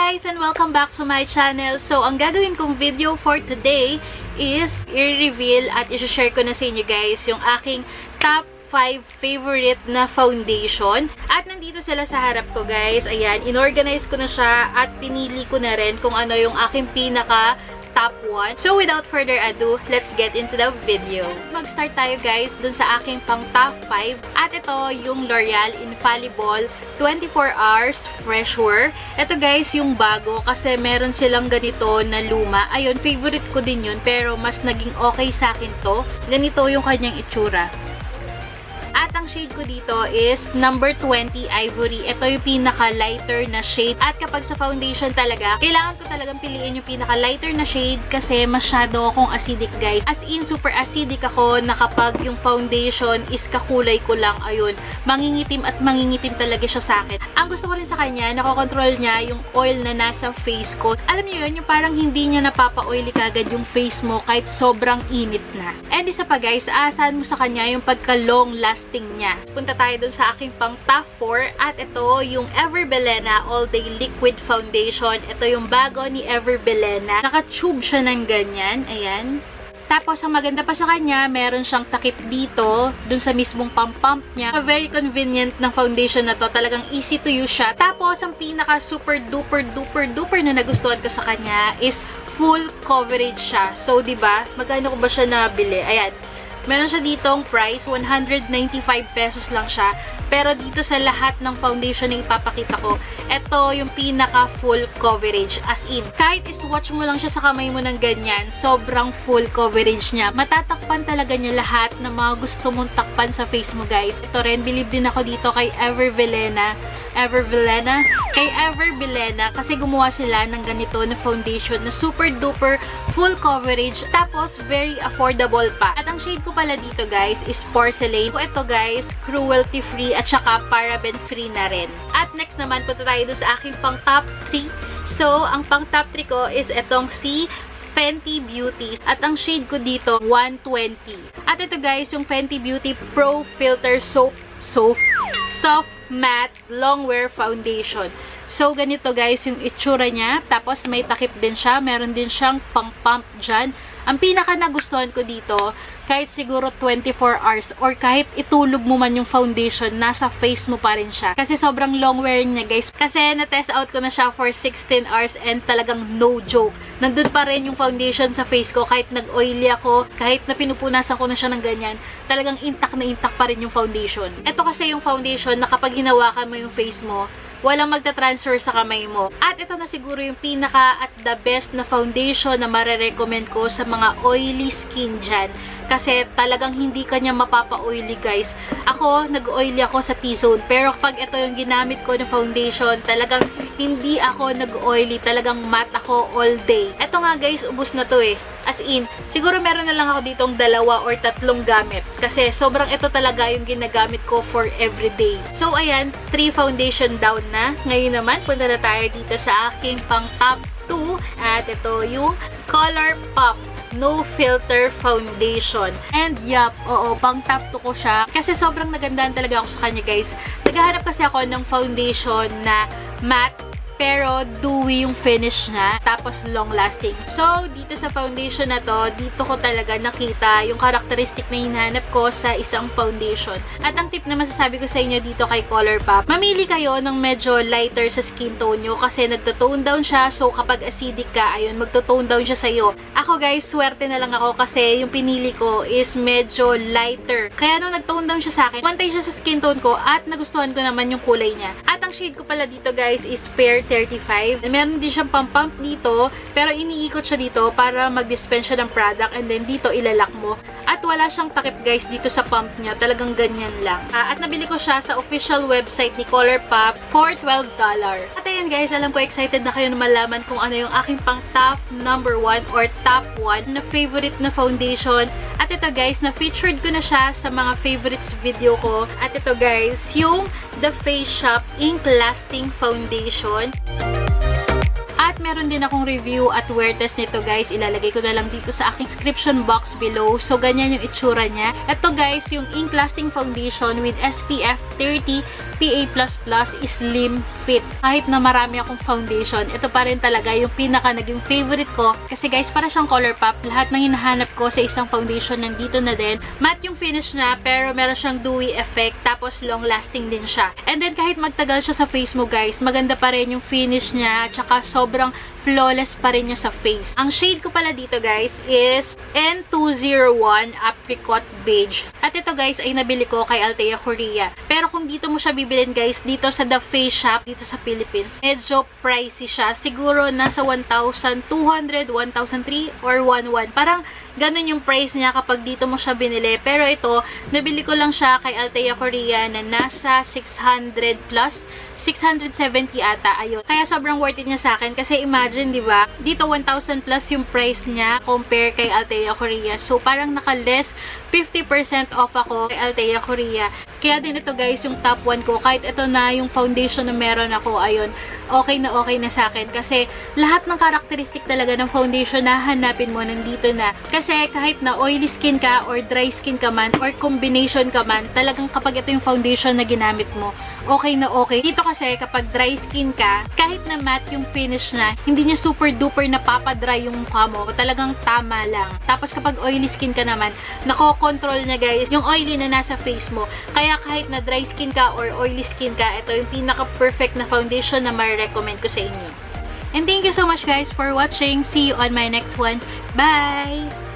guys and welcome back to my channel. So, ang gagawin kong video for today is i-reveal at i-share ko na sa inyo guys yung aking top 5 favorite na foundation. At nandito sila sa harap ko guys. Ayan, inorganize ko na siya at pinili ko na rin kung ano yung aking pinaka top 1. So, without further ado, let's get into the video. Mag-start tayo guys dun sa aking pang top 5. At ito yung L'Oreal Infallible 24 Hours Fresh Wear. Ito guys yung bago kasi meron silang ganito na luma. Ayun, favorite ko din yun pero mas naging okay sa akin to. Ganito yung kanyang itsura. At ang shade ko dito is number 20 Ivory. Ito yung pinaka-lighter na shade. At kapag sa foundation talaga, kailangan ko talagang piliin yung pinaka-lighter na shade kasi masyado akong acidic guys. As in, super acidic ako na kapag yung foundation is kakulay ko lang, ayun, mangingitim at mangingitim talaga siya sa akin. Ang gusto ko rin sa kanya, nakokontrol niya yung oil na nasa face ko. Alam niyo yun, yung parang hindi niya napapa-oily kagad yung face mo kahit sobrang init na. And isa pa guys, aasahan mo sa kanya yung pagka-long lasting niya. Punta tayo dun sa aking pang top 4 at ito yung Ever Bilena All Day Liquid Foundation. Ito yung bago ni Ever Bilena. Naka-tube siya ng ganyan. Ayan. Tapos, ang maganda pa sa kanya, meron siyang takip dito, dun sa mismong pump niya. Very convenient na foundation na to. Talagang easy to use siya. Tapos, ang pinaka super duper na nagustuhan ko sa kanya is full coverage siya. So, diba? Magkano ko ba siya nabili? Ayan. Meron siya ditong price, 195 pesos lang siya. Pero dito sa lahat ng foundation na ipapakita ko, ito yung pinaka full coverage. As in, kahit iswatch mo lang siya sa kamay mo ng ganyan, sobrang full coverage niya. Matatakpan talaga niya lahat ng mga gusto mong takpan sa face mo guys. Ito rin, believe din ako dito kay Ever Bilena. Kay Ever Bilena kasi gumawa sila ng ganito na foundation na super duper full coverage tapos very affordable pa. At ang shade ko pala dito guys is Porcelain. So ito guys, cruelty free at saka paraben free na rin. At next naman punta tayo dun sa aking pang top 3. So ang pang top 3 ko is itong si Fenty Beauty. At ang shade ko dito, 120. At ito guys, yung Fenty Beauty Pro Filter Soft Matte Longwear Foundation. So, ganito guys yung itsura niya. Tapos, may takip din siya. Meron din siyang pang-pump dyan. Ang pinaka nagustuhan ko dito, kahit siguro 24 hours or kahit itulog mo man yung foundation, nasa face mo pa rin siya. Kasi sobrang long wearing niya guys. Kasi na-test out ko na siya for 16 hours and talagang no joke. Nandun pa rin yung foundation sa face ko kahit nag-oily ako, kahit na pinupunasan ko na siya ng ganyan, talagang intact na intact pa rin yung foundation. Ito kasi yung foundation na kapag hinawakan mo yung face mo, walang magta-transfer sa kamay mo. At ito na siguro yung pinaka at the best na foundation na marerecommend ko sa mga oily skin dyan. Kasi talagang hindi kanya mapapa-oily guys. Ako, nag-oily ako sa T-Zone. Pero kapag ito yung ginamit ko na foundation, talagang hindi ako nag-oily. Talagang matte ako all day. Ito nga guys, ubos na to eh. As in, siguro meron na lang ako ditong 2 or 3 gamit. Kasi sobrang ito talaga yung ginagamit ko for everyday. So ayan, 3 foundation down na. Ngayon naman, punta na tayo dito sa aking pang top 2. At ito yung ColourPop No Filter Foundation. And yup, oo, pang top 2 ko siya. Kasi sobrang nagandahan talaga ako sa kanya guys. Naghahanap kasi ako ng foundation na matte pero dewy yung finish niya, tapos long lasting. So, dito sa foundation na to, dito ko talaga nakita yung characteristic na hinahanap ko sa isang foundation. At ang tip na masasabi ko sa inyo dito kay ColourPop, mamili kayo ng medyo lighter sa skin tone nyo kasi nagto-tone down siya. So, kapag acidic ka, ayun, magto-tone down siya sa'yo. Ako guys, swerte na lang ako kasi yung pinili ko is medyo lighter. Kaya nung nag-tone down siya sa akin, pantay siya sa skin tone ko at nagustuhan ko naman yung kulay niya. At ang shade ko pala dito guys is Fair 35. Meron din siyang pump dito, pero iniikot siya dito para mag-dispense siya ng product and then dito ilalak mo. At wala siyang takip guys dito sa pump niya. Talagang ganyan lang. At nabili ko siya sa official website ni ColourPop for $12. At ayan guys, alam ko excited na kayo na malaman kung ano yung aking pang top number 1 or top 1 na favorite na foundation. At ito guys, na-featured ko na siya sa mga favorites video ko. At ito guys, yung The Face Shop Ink Lasting Foundation. At meron din akong review at wear test nito guys, ilalagay ko na lang dito sa aking description box below. So, ganyan yung itsura niya. Ito guys, yung Ink Lasting Foundation with SPF 30 PA++ Slim Fit. Kahit na marami akong foundation, ito pa rin talaga yung pinaka naging favorite ko. Kasi guys, para siyang color pop. Lahat ng hinahanap ko sa isang foundation nandito na din. Matte yung finish niya, pero meron siyang dewy effect. Tapos long lasting din siya. And then kahit magtagal siya sa face mo guys, maganda pa rin yung finish niya. Tsaka sobrang flawless pa rin niya sa face. Ang shade ko pala dito guys is N201 Apricot Beige. At ito guys ay nabili ko kay Altea Korea. Pero kung dito mo siya bibilin guys, dito sa The Face Shop, dito sa Philippines, medyo pricey siya. Siguro nasa 1,200, 1,003 or 1,1. Parang ganun yung price niya kapag dito mo siya binili. Pero ito, nabili ko lang siya kay Altea Korea na nasa 600 plus. 670 ata, ayun. Kaya sobrang worth it niya sa akin. Kasi imagine, di ba? Dito 1,000 plus yung price niya compare kay Altea Korea. So, parang naka-less 50% off ako kay Altea Korea. Kaya din ito guys, yung top 1 ko. Kahit ito na yung foundation na meron ako, ayun, okay na sa akin. Kasi lahat ng karakteristik talaga ng foundation na hanapin mo, nandito na. Kasi kahit na oily skin ka, or dry skin ka man, or combination ka man, talagang kapag ito yung foundation na ginamit mo, okay na okay. Dito kasi, kapag dry skin ka, kahit na matte yung finish na, hindi niya super duper napapadry yung mukha mo. Talagang tama lang. Tapos kapag oily skin ka naman, nako-control niya guys, yung oily na nasa face mo. Kaya kahit na dry skin ka or oily skin ka, ito yung pinaka-perfect na foundation na ma-recommend ko sa inyo. And thank you so much guys for watching. See you on my next one. Bye!